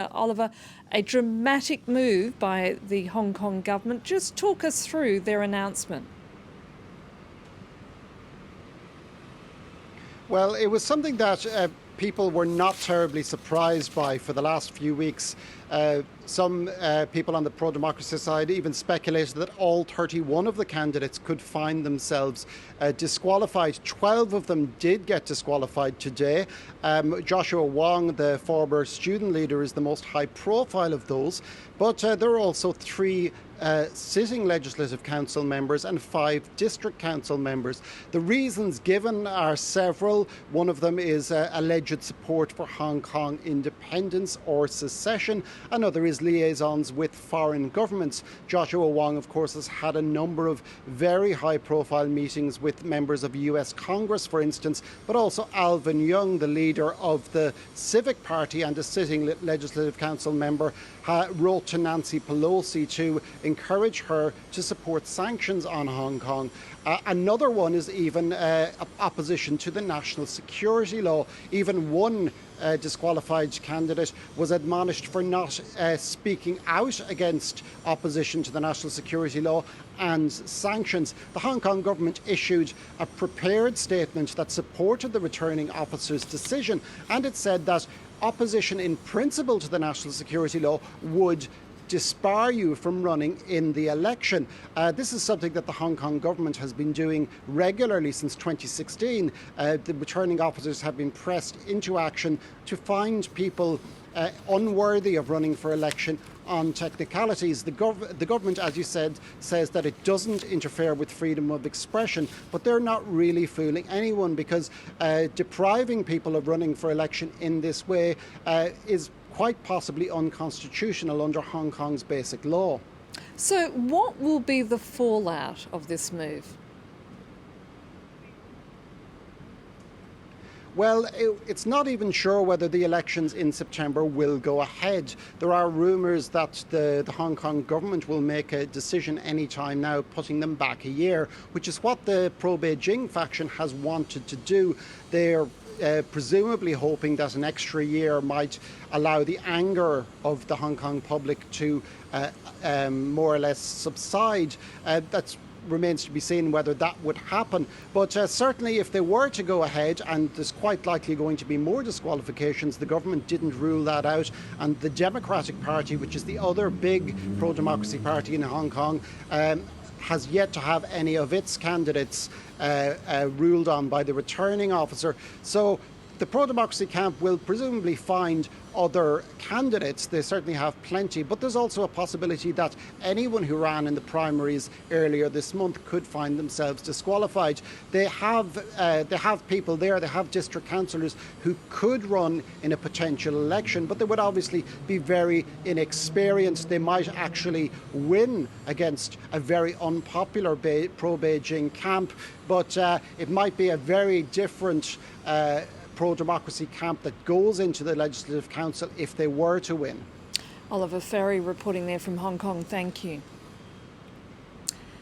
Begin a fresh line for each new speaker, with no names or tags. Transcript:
Oliver, a dramatic move by the Hong Kong government. Just talk us through their announcement.
Well, it was something that people were not terribly surprised by for the last few weeks. Some people on the pro-democracy side even speculated that all 31 of the candidates could find themselves disqualified. 12 of them did get disqualified today. Joshua Wong, the former student leader, is the most high profile of those. But there are also three sitting Legislative Council members and 5 District Council members. The reasons given are several. One of them is alleged support for Hong Kong independence or secession. Another is liaisons with foreign governments. Joshua Wong, of course, has had a number of very high-profile meetings with members of US Congress, for instance, but also Alvin Young, the leader of the Civic Party and a sitting Legislative Council member, wrote to Nancy Pelosi to encourage her to support sanctions on Hong Kong. Another one is even opposition to the national security law. Even one disqualified candidate was admonished for not speaking out against opposition to the national security law and sanctions. The Hong Kong government issued a prepared statement that supported the returning officer's decision, and it said that opposition in principle to the national security law would disbar you from running in the election. This is something that the Hong Kong government has been doing regularly since 2016. The returning officers have been pressed into action to find people unworthy of running for election on technicalities. The government, as you said, says that it doesn't interfere with freedom of expression, but they're not really fooling anyone, because depriving people of running for election in this way is quite possibly unconstitutional under Hong Kong's basic law.
So what will be the fallout of this move?
Well, it's not even sure whether the elections in September will go ahead. There are rumours that the Hong Kong government will make a decision any time now, putting them back a year, which is what the pro-Beijing faction has wanted to do. They're presumably hoping that an extra year might allow the anger of the Hong Kong public to more or less subside. That remains to be seen whether that would happen. But certainly if they were to go ahead, and there's quite likely going to be more disqualifications, the government didn't rule that out, and the Democratic Party, which is the other big pro-democracy party in Hong Kong, has yet to have any of its candidates ruled on by the returning officer. So the pro-democracy camp will presumably find other candidates. They certainly have plenty, but there's also a possibility that anyone who ran in the primaries earlier this month could find themselves disqualified. They have people there, they have district councillors who could run in a potential election, but they would obviously be very inexperienced. They might actually win against a very unpopular pro-Beijing camp, but it might be a very different pro-democracy camp that goes into the Legislative Council if they were to win.
Oliver Farry reporting there from Hong Kong. Thank you.